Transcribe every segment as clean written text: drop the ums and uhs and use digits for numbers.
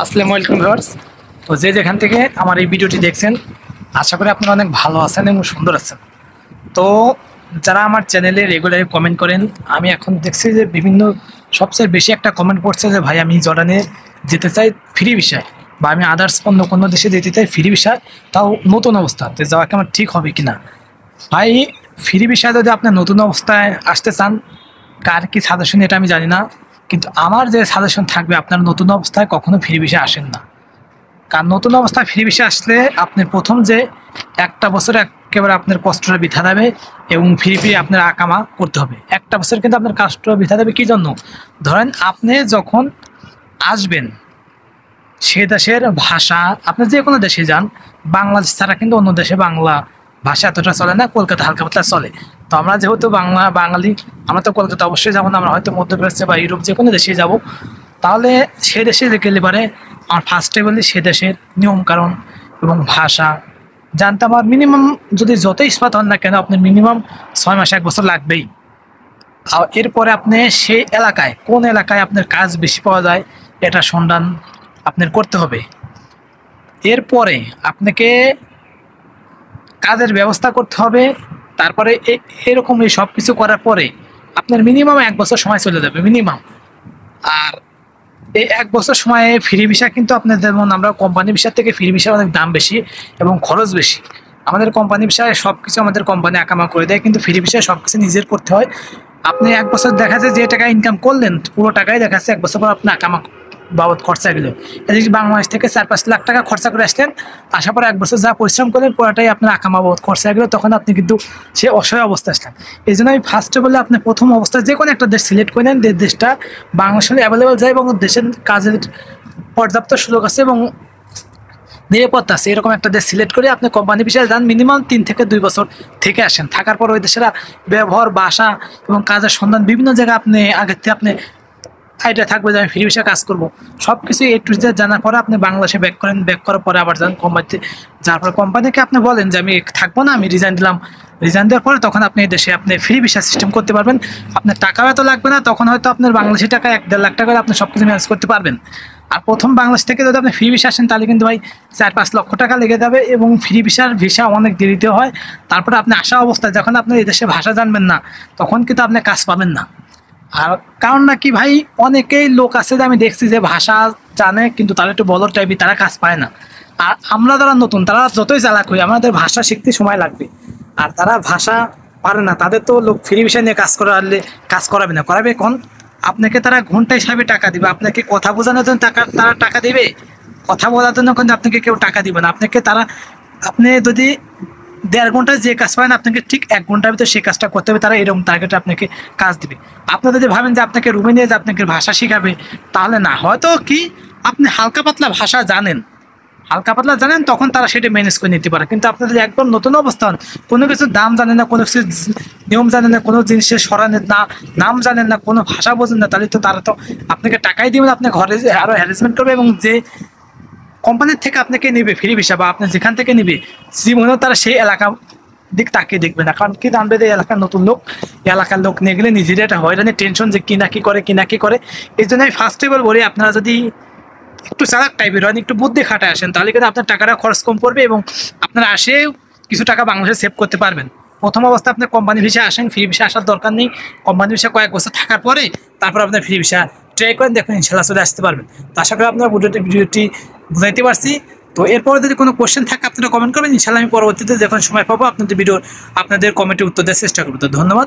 আসসালামু আলাইকুম ভিউয়ার্স। তো যে যেখান থেকে আমার এই ভিডিওটি দেখছেন, আশা করি আপনারা অনেক ভালো আছেন এবং সুন্দর আছেন। তো যারা আমার চ্যানেলে রেগুলারলি কমেন্ট করেন, আমি এখন দেখছি যে বিভিন্ন সবচেয়ে বেশি একটা কমেন্ট পড়ছে যে ভাই আমি জর্ডানে যেতে চাই ফ্রি ভিসায়, বা আমি আদার্স অন্য কোনো দেশে যেতে চাই ফ্রি ভিসায়, তাও নতুন অবস্থাতে যাওয়া কি আমার ঠিক হবে কিনা। ভাই, ফ্রি ভিসায় যদি আপনি নতুন অবস্থায় আসতে চান, কার কি সাজেশন এটা আমি জানি না, কিন্তু আমার যে সাজেশন থাকবে, আপনার নতুন অবস্থায় কখনো ফ্রি ভিসা আসেন না। কারণ নতুন অবস্থায় ফ্রি ভিসা আসলে আপনি প্রথম যে একটা বছর একেবারে আপনার কষ্টটা বৃথা দেবে এবং ফ্রি আপনার আকামা করতে হবে। একটা বছর কিন্তু আপনার কষ্টটা বৃথা দেবে। কী জন্য? ধরেন আপনি যখন আসবেন, সে দেশের ভাষা, আপনি যে কোনো দেশে যান, বাংলাদেশ ছাড়া কিন্তু অন্য দেশে বাংলা ভাষা এতটা চলে না, কলকাতা হালকা পাতলা চলে। তো আমরা যেহেতু বাঙালি, আমরা তো কলকাতা অবশ্যই যাবো না, আমরা হয়তো মধ্যপ্রাচ্যে বা ইউরোপ যে কোনো দেশে যাব। তাহলে সে দেশে গেলে পারে আমার ফার্স্টে বলি সে দেশের নিয়মকানুন এবং ভাষা জানতে আমার মিনিমাম, যদি যতই স্মার্ট হন না কেন, আপনার মিনিমাম 6 মাস 1 বছর লাগবেই। আর এরপরে আপনি সেই এলাকায় কোন এলাকায় আপনার কাজ বেশি পাওয়া যায় এটা সন্ধান আপনার করতে হবে। এরপরে আপনাকে কাজের ব্যবস্থা করতে হবে। তারপরে এরকম এই সব কিছু করার পরে আপনার মিনিমাম 1 বছর সময় চলে যাবে মিনিমাম। আর এই 1 বছর সময়ে ফ্রি ভিসা কিন্তু আপনার, যেমন আমরা কোম্পানি ভিসার থেকে ফ্রি ভিসার অনেক দাম বেশি এবং খরচ বেশি। আমাদের কোম্পানি ভিসায় সব কিছু আমাদের কোম্পানি আকামা করে দেয়, কিন্তু ফ্রি ভিসায় সব কিছু নিজের করতে হয়। আপনি 1 বছর দেখা যায় যে টাকা ইনকাম করলেন, পুরো টাকাই দেখা যাচ্ছে 1 বছর পর আপনি আকামা বাবদ খরচা গেল। এদিকে বাংলাদেশ থেকে 4-5 লাখ টাকা খরচা করে আসলেন, আসার পর 1 বছর যা পরিশ্রম করলেন পুরোটাই আপনার আকামা বাবদ খরচা গেল, তখন আপনি কিন্তু সে অসহায় অবস্থা আসলেন। এই জন্য আমি ফার্স্টে বলে আপনি প্রথম অবস্থায় যে কোনো একটা দেশ সিলেক্ট করে নেন, যে দেশটা বাংলাদেশে অ্যাভেলেবেল যায় এবং দেশের কাজের পর্যাপ্ত সুযোগ আছে এবং নিরাপত্তা আছে, এরকম একটা দেশ সিলেক্ট করে আপনি কোম্পানি বিষয়ে যান। মিনিমাম 3 থেকে 2 বছর থেকে আসেন, থাকার পর ওই দেশের ব্যবহার, ভাষা এবং কাজের সন্ধান বিভিন্ন জায়গায় আপনি আগের থেকে আপনি আইডিয়া থাকবে যে আমি ফ্রি ভিসায় কাজ করবো। সব কিছু এ টু জেড জানার পরে আপনি বাংলাদেশে ব্যাক করেন, ব্যাক করার পরে আবার যান কোম্পানিতে। যার পরে কোম্পানিকে আপনি বলেন যে আমি থাকবো না, আমি রিজাইন দিলাম। রিজাইন দেওয়ার পরে তখন আপনি দেশে আপনি ফ্রি ভিসা সিস্টেম করতে পারবেন। আপনার টাকাও এত লাগবে না, তখন হয়তো আপনার বাংলাদেশি টাকা 1-1.5 লাখ টাকা আপনি সব কিছু ম্যানেজ করতে পারবেন। আর প্রথম বাংলাদেশ থেকে যদি আপনি ফ্রি ভিসা আসেন, তাহলে কিন্তু ভাই 4-5 লক্ষ টাকা লেগে যাবে এবং ফ্রি ভিসা অনেক দেরিতে হয়। তারপরে আপনি আসা অবস্থায় যখন আপনি এই দেশে ভাষা জানবেন না, তখন কিন্তু আপনি কাজ পাবেন না। আর কারণ নাকি ভাই, অনেকেই লোক আছে যে আমি দেখছি যে ভাষা জানে কিন্তু তারা একটু বলর টাইপই, তারা কাজ পায় না। আর আমরা যারা নতুন, তারা যতই চালাক হই, আমাদের ভাষা শিখতে সময় লাগবে। আর তারা ভাষা পারে না, তাদের তো লোক ফ্রি ভিসা নিয়ে কাজ করালে কাজ করাবে না, করাবে কোন? আপনাকে তারা ঘন্টা হিসাবে টাকা দিবে, আপনাকে কথা বোঝানোর জন্য তারা টাকা দিবে। কথা বলার জন্য কিন্তু আপনাকে কেউ টাকা দিবে না। আপনি যদি 1.5 ঘন্টায় যে কাজ পারেন, আপনাকে ঠিক 1 ঘন্টার ভিতরে সেই কাজটা করতে হবে, তারা এরকম টার্গেটে আপনাকে কাজ দিবে। আপনারা যদি ভাবেন যে আপনাকে রুমে নিয়ে যে আপনাকে ভাষা শেখাবে, তাহলে না। হয়তো কি আপনি হালকা পাতলা ভাষা জানেন, তখন তারা সেটা ম্যানেজ করে নিতে পারে। কিন্তু আপনার যদি একদম নতুন অবস্থান, কোনো কিছুর দাম জানেন না, কোনো কিছু নিয়ম জানেন না, কোনো জিনিসের সরানের নাম জানেন না, কোনো ভাষা বোঝেন না, তাহলে তো তারা তো আপনাকে টাকাই দিবেন, আপনার ঘরে আরও হ্যারাসমেন্ট করবে এবং যে কোম্পানির থেকে আপনাকে নেবে ফ্রি ভিসা, বা আপনি যেখান থেকে নেবে, জীবনেও তারা সেই এলাকা দিক তাকিয়ে দেখবে না। কারণ কি জানবে যে এলাকার নতুন লোক, এলাকার লোক নিয়ে গেলে নিজেরই একটা হয়রানি টেনশন যে কি না কি করে। এই জন্য আমি ফার্স্টে বলি, আপনারা যদি একটু চালাক টাইপের হয়, একটু বুদ্ধি খাটায় আসেন, তাহলে কিন্তু আপনার টাকাটা খরচ কম পড়বে এবং আপনারা কিছু টাকা বাংলাদেশে সেভ করতে পারবেন। প্রথম অবস্থায় আপনার কোম্পানি ভিসা আসেন, ফ্রি ভিসা আসার দরকার নেই। কোম্পানি ভিসা কয়েক বছর থাকার পরে তারপর আপনার ফ্রি ভিসা ট্রাই করেন, দেখুন ইনশাল্লাহ চলে আসতে পারবেন। তো আশা করি আপনার ভিডিওটি বুঝাইতে পারছি। তো এরপরে যদি কোনো কোশ্চেন থাকে আপনারা কমেন্ট করবেন, ইনশাল্লাহ আমি পরবর্তীতে যখন সময় পাবো আপনাদের কমেন্টের উত্তর দেওয়ার চেষ্টা করবো। তো ধন্যবাদ,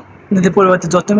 পরবর্তী যত্ন